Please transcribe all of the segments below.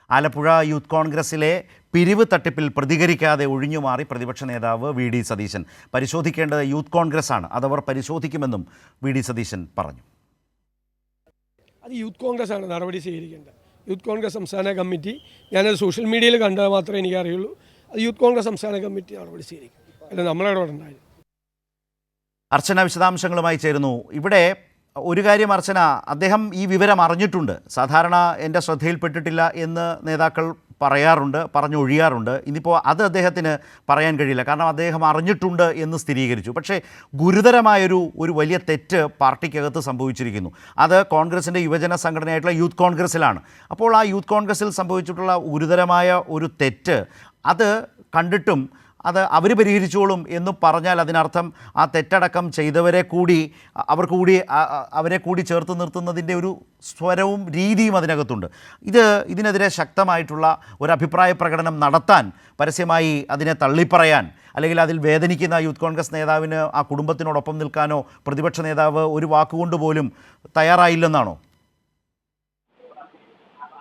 Alappuzha youth കോൺഗ്രസിലെ പിരിവ് തട്ടിപ്പിൽ പ്രതികരിക്കാതെ ഒഴിഞ്ഞുമാറി പ്രതിപക്ഷ നേതാവ് വി ഡി സതീശൻ. പരിശോധിക്കേണ്ടത് യൂത്ത് കോൺഗ്രസ് ആണ്, അതവർ പരിശോധിക്കുമെന്നും വി ഡി സതീശൻ പറഞ്ഞു. അത് യൂത്ത് കോൺഗ്രസ് ആണ് നടപടി സ്വീകരിക്കേണ്ടത്. യൂത്ത് കോൺഗ്രസ് സംസ്ഥാന കമ്മിറ്റി, ഞാനത് സോഷ്യൽ മീഡിയയിൽ കണ്ടാൽ മാത്രമേ എനിക്കറിയുള്ളൂ. അത് യൂത്ത് കോൺഗ്രസ് സംസ്ഥാന കമ്മിറ്റി നടപടി സ്വീകരിക്കും, അല്ല നമ്മളവിടെ ഉണ്ടായി. അർച്ചന വിശദാംശങ്ങളുമായി ചേരുന്നു. ഇവിടെ ഒരു കാര്യം അർച്ചന, അദ്ദേഹം ഈ വിവരം അറിഞ്ഞിട്ടുണ്ട്. സാധാരണ എൻ്റെ ശ്രദ്ധയിൽപ്പെട്ടിട്ടില്ല എന്ന് നേതാക്കൾ പറഞ്ഞൊഴിയാറുണ്ട്. ഇന്നിപ്പോൾ അത് അദ്ദേഹത്തിന് പറയാൻ കഴിയില്ല, കാരണം അദ്ദേഹം അറിഞ്ഞിട്ടുണ്ട് എന്ന് സ്ഥിരീകരിച്ചു. പക്ഷേ ഗുരുതരമായൊരു വലിയ തെറ്റ് പാർട്ടിക്കകത്ത് സംഭവിച്ചിരിക്കുന്നു. അത് കോൺഗ്രസിൻ്റെ യുവജന സംഘടനയായിട്ടുള്ള യൂത്ത് കോൺഗ്രസ്സിലാണ്. അപ്പോൾ ആ യൂത്ത് കോൺഗ്രസ്സിൽ സംഭവിച്ചിട്ടുള്ള ഗുരുതരമായ ഒരു തെറ്റ് അത് കണ്ടിട്ടും അത് അവർ പരിഹരിച്ചോളും എന്ന് പറഞ്ഞാൽ അതിനർത്ഥം ആ തെറ്റടക്കം ചെയ്തവരെ കൂടി അവരെ കൂടി ചേർത്ത് നിർത്തുന്നതിൻ്റെ ഒരു സ്വരവും രീതിയും അതിനകത്തുണ്ട്. ഇതിനെതിരെ ശക്തമായിട്ടുള്ള ഒരു അഭിപ്രായ പ്രകടനം നടത്താൻ, പരസ്യമായി അതിനെ തള്ളിപ്പറയാൻ, അല്ലെങ്കിൽ അതിൽ വേദനിക്കുന്ന യൂത്ത് കോൺഗ്രസ് നേതാവിന് ആ കുടുംബത്തിനോടൊപ്പം നിൽക്കാനോ പ്രതിപക്ഷ നേതാവ് ഒരു വാക്കുകൊണ്ട് പോലും തയ്യാറായില്ലെന്നാണോ?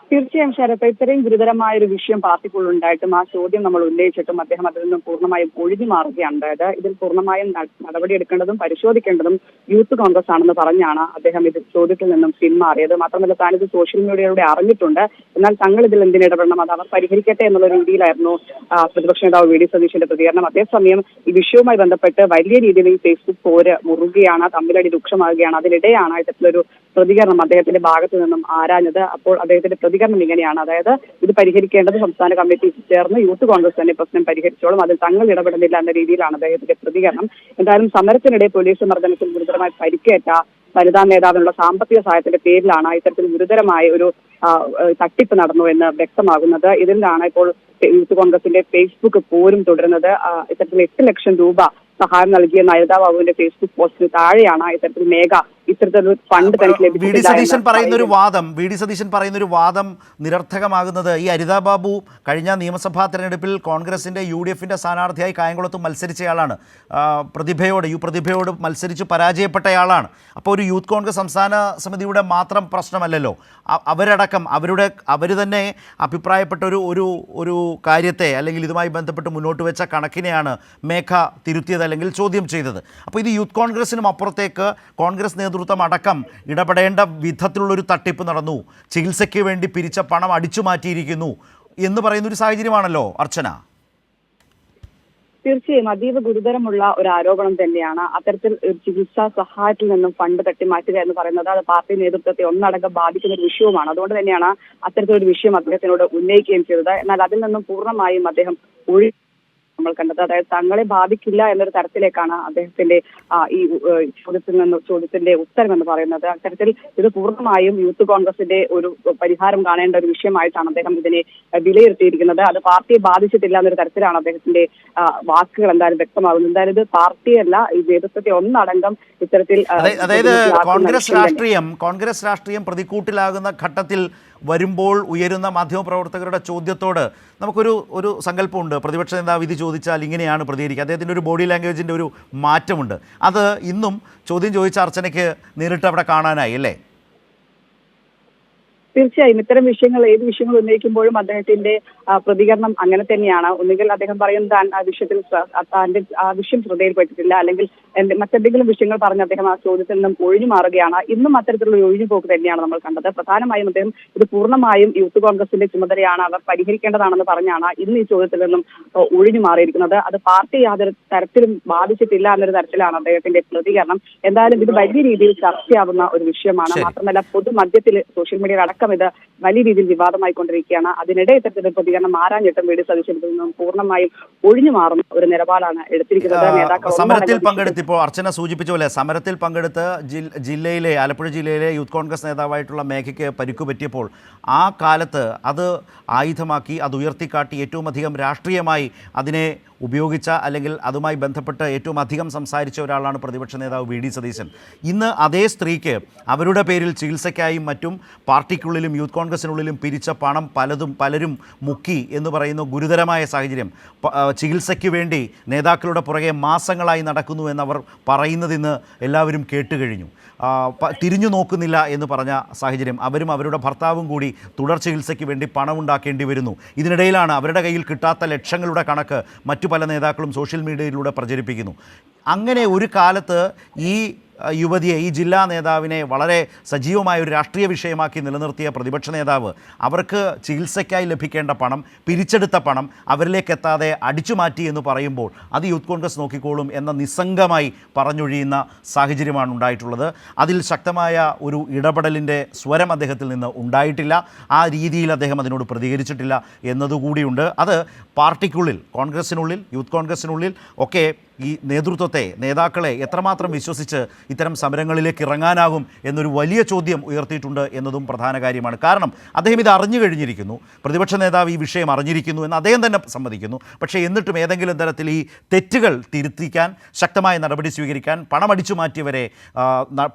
തീർച്ചയായും ശരത്ത്, ഇത്രയും ഗുരുതരമായ ഒരു വിഷയം പാർട്ടിക്കുള്ളുണ്ടായിട്ടും ആ ചോദ്യം നമ്മൾ ഉന്നയിച്ചിട്ടും അദ്ദേഹം അതിൽ നിന്നും പൂർണ്ണമായും ഒഴിഞ്ഞു മാറുകയാണ് ഉണ്ടായത്. ഇതിൽ പൂർണ്ണമായും നടപടിയെടുക്കേണ്ടതും പരിശോധിക്കേണ്ടതും യൂത്ത് കോൺഗ്രസ് ആണെന്ന് പറഞ്ഞാണ് അദ്ദേഹം ഇത് ചോദ്യത്തിൽ നിന്നും പിന്മാറിയത്. മാത്രമല്ല, താനിത് സോഷ്യൽ മീഡിയയിലൂടെ അറിഞ്ഞിട്ടുണ്ട്, എന്നാൽ തങ്ങൾ ഇതിൽ എന്തിനിടപെടണം, അത് അവർ പരിഹരിക്കട്ടെ എന്നുള്ള രീതിയിലായിരുന്നു പ്രതിപക്ഷ നേതാവ് വി ഡി സതീശന്റെ പ്രതികരണം. അതേസമയം ഈ വിഷയവുമായി ബന്ധപ്പെട്ട് വലിയ രീതിയിൽ ഈ ഫേസ്ബുക്ക് പോര് മുറുകയാണ്, തമ്മിലടി രൂക്ഷമാകുകയാണ്. അതിനിടെയാണ് ഇത്തരത്തിലൊരു പ്രതികരണം അദ്ദേഹത്തിന്റെ ഭാഗത്തു നിന്നും ആരാഞ്ഞത്. അപ്പോൾ അദ്ദേഹത്തിന്റെ പ്രതികരണം ഇങ്ങനെയാണ്: അതായത് ഇത് പരിഹരിക്കേണ്ടത് സംസ്ഥാന കമ്മിറ്റി ചേർന്ന് യൂത്ത് കോൺഗ്രസ് തന്നെ പ്രശ്നം പരിഹരിച്ചോളും, അതിൽ തങ്ങൾ ഇടപെടുന്നില്ല എന്ന രീതിയിലാണ് അദ്ദേഹത്തിന്റെ പ്രതികരണം. എന്തായാലും സമരത്തിനിടെ പോലീസ് മർദ്ദനത്തിൽ ഗുരുതരമായി പരിക്കേറ്റ വനിതാ നേതാവിനുള്ള സാമ്പത്തിക സഹായത്തിന്റെ പേരിലാണ് ഇത്തരത്തിൽ ഗുരുതരമായ ഒരു തട്ടിപ്പ് നടന്നു എന്ന് വ്യക്തമാകുന്നത്. ഇതിലാണ് ഇപ്പോൾ യൂത്ത് കോൺഗ്രസിന്റെ ഫേസ്ബുക്ക് പോരും തുടരുന്നത്. ഇത്തരത്തിൽ 8 ലക്ഷം രൂപ സഹായം നൽകിയ നയതാ ബാബുവിന്റെ ഫേസ്ബുക്ക് പോസ്റ്റിന് താഴെയാണ് ഇത്തരത്തിൽ ഇത്തരത്തിലൊരു ഫണ്ട് തനിക്ക് ലഭിച്ചിട്ടില്ല. വി ഡി സതീശൻ പറയുന്നൊരു വാദം നിരർത്ഥകമാകുന്നത്, ഈ അരിതാ ബാബു കഴിഞ്ഞ നിയമസഭാ തെരഞ്ഞെടുപ്പിൽ കോൺഗ്രസിന്റെ UDFന്റെ സ്ഥാനാർത്ഥിയായി കായംകുളത്ത് മത്സരിച്ചയാളാണ്. പ്രതിഭയോട് മത്സരിച്ച് പരാജയപ്പെട്ടയാളാണ്. അപ്പോൾ ഒരു യൂത്ത് കോൺഗ്രസ് സംസ്ഥാന സമിതിയുടെ മാത്രം പ്രശ്നമല്ലല്ലോ. അവരടക്കം അവർ തന്നെ അഭിപ്രായപ്പെട്ട ഒരു കാര്യത്തെ, അല്ലെങ്കിൽ ഇതുമായി ബന്ധപ്പെട്ട് മുന്നോട്ട് വെച്ച കണക്കിനെയാണ് മേഘ തിരുത്തിയത് അല്ലെങ്കിൽ ചോദ്യം ചെയ്തത്. അപ്പോൾ ഇത് യൂത്ത് കോൺഗ്രസിനും അപ്പുറത്തേക്ക് കോൺഗ്രസ് നേതൃത്വം അടക്കം ഇടപെടേണ്ട വിധത്തിലുള്ളൊരു തട്ടിപ്പ് നടന്നു, ചികിത്സയ്ക്ക് വേണ്ടി പിരിച്ച പണം അടിച്ചു മാറ്റിയിരിക്കുന്നു എന്ന് പറയുന്നൊരു സാഹചര്യമാണല്ലോ അർച്ചന. തീർച്ചയായും അതീവ ഗുരുതരമുള്ള ഒരു ആരോപണം തന്നെയാണ്. അത്തരത്തിൽ ചികിത്സാ സഹായത്തിൽ നിന്നും ഫണ്ട് തട്ടിമാറ്റുക എന്ന് പറയുന്നത് അത് പാർട്ടി നേതൃത്വത്തെ ഒന്നടങ്കം ബാധിക്കുന്ന ഒരു വിഷയവുമാണ്. അതുകൊണ്ട് തന്നെയാണ് അത്തരത്തിലൊരു വിഷയം അദ്ദേഹത്തിനോട് ഉന്നയിക്കുകയും ചെയ്തത്. എന്നാൽ അതിൽ നിന്നും പൂർണ്ണമായും അദ്ദേഹം നമ്മൾ കണ്ടത്. അതായത് തങ്ങളെ ബാധിക്കില്ല എന്നൊരു തരത്തിലേക്കാണ് അദ്ദേഹത്തിന്റെ ഈ ചോദ്യത്തിന്റെ ഉത്തരം എന്ന് പറയുന്നത്. അത്തരത്തിൽ ഇത് പൂർണ്ണമായും യൂത്ത് കോൺഗ്രസിന്റെ ഒരു പരിഹാരം കാണേണ്ട ഒരു വിഷയമായിട്ടാണ് അദ്ദേഹം ഇതിനെ വിലയിരുത്തിയിരിക്കുന്നത്. അത് പാർട്ടിയെ ബാധിച്ചിട്ടില്ല എന്നൊരു തരത്തിലാണ് അദ്ദേഹത്തിന്റെ വാക്കുകൾ എന്തായാലും വ്യക്തമാകുന്നത്. എന്തായാലും ഇത് പാർട്ടിയല്ല, ഈ നേതൃത്വത്തെ ഒന്നടങ്കം ഇത്തരത്തിൽ, അതായത് കോൺഗ്രസ് രാഷ്ട്രീയം പ്രതിക്കൂട്ടിലാകുന്ന ഘട്ടത്തിൽ വരുമ്പോൾ ഉയരുന്ന മാധ്യമപ്രവർത്തകരുടെ ചോദ്യത്തോട് നമുക്കൊരു സങ്കല്പമുണ്ട്. പ്രതിപക്ഷ നേതാവ് ഇത് ചോദിച്ചാൽ ഇങ്ങനെയാണ് പ്രതികരിക്കുക. അദ്ദേഹത്തിൻ്റെ ഒരു ബോഡി ലാംഗ്വേജിൻ്റെ ഒരു മാറ്റമുണ്ട്. അത് ഇന്നും ചോദ്യം ചോദിച്ച അർച്ചനയ്ക്ക് നേരിട്ട് അവിടെ കാണാനായി അല്ലേ? തീർച്ചയായും ഇത്തരം വിഷയങ്ങൾ, ഏത് വിഷയങ്ങൾ ഉന്നയിക്കുമ്പോഴും അദ്ദേഹത്തിന്റെ പ്രതികരണം അങ്ങനെ തന്നെയാണ്. ഒന്നുകിൽ അദ്ദേഹം പറയും താൻ ആ വിഷയത്തിൽ ആ വിഷയം ശ്രദ്ധയിൽപ്പെട്ടിട്ടില്ല, അല്ലെങ്കിൽ മറ്റെന്തെങ്കിലും വിഷയങ്ങൾ പറഞ്ഞ് അദ്ദേഹം ആ ചോദ്യത്തിൽ നിന്നും ഒഴിഞ്ഞു മാറുകയാണ്. ഇന്നും അത്തരത്തിലുള്ള ഒഴിഞ്ഞുപോക്ക് തന്നെയാണ് നമ്മൾ കണ്ടത്. പ്രധാനമായും അദ്ദേഹം ഇത് പൂർണ്ണമായും യൂത്ത് കോൺഗ്രസിന്റെ ചുമതലയാണ്, അവർ പരിഹരിക്കേണ്ടതാണെന്ന് പറഞ്ഞാണ് ഇന്ന് ഈ ചോദ്യത്തിൽ നിന്നും ഒഴിഞ്ഞു മാറിയിരിക്കുന്നത്. അത് പാർട്ടി യാതൊരു തരത്തിലും ബാധിച്ചിട്ടില്ല എന്നൊരു തരത്തിലാണ് അദ്ദേഹത്തിന്റെ പ്രതികരണം. എന്തായാലും ഇത് വലിയ രീതിയിൽ ചർച്ചയാവുന്ന ഒരു വിഷയമാണ്. മാത്രമല്ല, പൊതുമധ്യത്തിൽ സോഷ്യൽ മീഡിയയിൽ അടക്കം ഇത് വലിയ രീതിയിൽ വിവാദമായിക്കൊണ്ടിരിക്കുകയാണ്. അതിനിടെ ഇത്തരത്തിലൊരു പ്രതികരണം ആരാഞ്ഞിട്ടും വി ഡി സതീശൻ നിന്നും പൂർണ്ണമായും ഒഴിഞ്ഞു മാറുന്ന ഒരു നിലപാടാണ് എടുത്തിരിക്കുന്നത്. നേതാക്കൾ സമരത്തിൽ പങ്കെടുത്തിപ്പോൾ അർച്ചന സൂചിപ്പിച്ച പോലെ സമരത്തിൽ പങ്കെടുത്ത് ആലപ്പുഴ ജില്ലയിലെ യൂത്ത് കോൺഗ്രസ് നേതാവായിട്ടുള്ള മേഘയ്ക്ക് പരിക്കു പറ്റിയപ്പോൾ ആ കാലത്ത് അത് ആയുധമാക്കി, അത് ഉയർത്തിക്കാട്ടി ഏറ്റവും അധികം രാഷ്ട്രീയമായി അതിനെ ഉപയോഗിച്ച അല്ലെങ്കിൽ അതുമായി ബന്ധപ്പെട്ട് ഏറ്റവും അധികം സംസാരിച്ച ഒരാളാണ് പ്രതിപക്ഷ നേതാവ് വി ഡി സതീശൻ. ഇന്ന് അതേ സ്ത്രീക്ക് അവരുടെ പേരിൽ ചികിത്സയ്ക്കായും മറ്റും പാർട്ടിക്കുള്ളിലും യൂത്ത് കോൺഗ്രസിനുള്ളിലും പിരിച്ച പണം പലരും മുക്കി എന്ന് പറയുന്ന ഗുരുതരമായ സാഹചര്യം. ചികിത്സയ്ക്ക് വേണ്ടി നേതാക്കളുടെ പുറകെ മാസങ്ങളായി നടക്കുന്നു എന്നവർ പറയുന്നതിന്ന് എല്ലാവരും കേട്ടുകഴിഞ്ഞു. തിരിഞ്ഞു നോക്കുന്നില്ല എന്ന് പറഞ്ഞ സാഹചര്യം. അവരും അവരുടെ ഭർത്താവും കൂടി തുടർ ചികിത്സയ്ക്ക് വേണ്ടി പണമുണ്ടാക്കേണ്ടി വരുന്നു. ഇതിനിടയിലാണ് അവരുടെ കയ്യിൽ കിട്ടാത്ത ലക്ഷങ്ങളുടെ കണക്ക് മറ്റു പല നേതാക്കളും സോഷ്യൽ മീഡിയയിലൂടെ പ്രചരിപ്പിക്കുന്നു. അങ്ങനെ ഒരു കാലത്ത് ഈ യുവതിയെ, ഈ ജില്ലാ നേതാവിനെ വളരെ സജീവമായ ഒരു രാഷ്ട്രീയ വിഷയമാക്കി നിലനിർത്തിയ പ്രതിപക്ഷ നേതാവ് അവർക്ക് ചികിത്സയ്ക്കായി ലഭിക്കേണ്ട പണം, പിരിച്ചെടുത്ത പണം അവരിലേക്ക് എത്താതെ അടിച്ചു മാറ്റി എന്ന് പറയുമ്പോൾ അത് യൂത്ത് കോൺഗ്രസ് നോക്കിക്കോളും എന്ന നിസ്സംഗമായി പറഞ്ഞൊഴിയുന്ന സാഹചര്യമാണ് ഉണ്ടായിട്ടുള്ളത്. അതിൽ ശക്തമായ ഒരു ഇടപെടലിൻ്റെ സ്വരം അദ്ദേഹത്തിൽ നിന്ന് ഉണ്ടായിട്ടില്ല. ആ രീതിയിൽ അദ്ദേഹം അതിനോട് പ്രതികരിച്ചിട്ടില്ല എന്നതുകൂടിയുണ്ട്. അത് പാർട്ടിക്കുള്ളിൽ, കോൺഗ്രസിനുള്ളിൽ, യൂത്ത് കോൺഗ്രസിനുള്ളിൽ ഒക്കെ ഈ നേതാക്കളെ എത്രമാത്രം വിശ്വസിച്ച് ഇത്തരം സമരങ്ങളിലേക്ക് ഇറങ്ങാനാകും എന്നൊരു വലിയ ചോദ്യം ഉയർത്തിയിട്ടുണ്ട് എന്നതും പ്രധാന കാര്യമാണ്. കാരണം അദ്ദേഹം ഇത് അറിഞ്ഞു കഴിഞ്ഞിരിക്കുന്നു, പ്രതിപക്ഷ നേതാവ് ഈ വിഷയം അറിഞ്ഞിരിക്കുന്നു എന്ന് അദ്ദേഹം തന്നെ സമ്മതിക്കുന്നു. പക്ഷേ എന്നിട്ടും ഏതെങ്കിലും തരത്തിൽ ഈ തെറ്റുകൾ തിരുത്തിക്കാൻ, ശക്തമായ നടപടി സ്വീകരിക്കാൻ, പണമടിച്ചു മാറ്റിയവരെ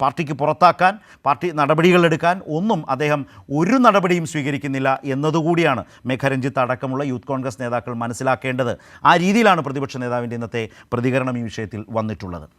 പാർട്ടിക്ക് പുറത്താക്കാൻ, പാർട്ടി നടപടികളെടുക്കാൻ ഒന്നും അദ്ദേഹം ഒരു നടപടിയും സ്വീകരിക്കുന്നില്ല എന്നതുകൂടിയാണ് മേഘ രഞ്ജിത്ത് അടക്കമുള്ള യൂത്ത് കോൺഗ്രസ് നേതാക്കൾ മനസ്സിലാക്കേണ്ടത്. ആ രീതിയിലാണ് പ്രതിപക്ഷ നേതാവിൻ്റെ ഇന്നത്തെ പ്രതികരണം ഈ വിഷയത്തിൽ വന്നിട്ടുള്ളത്.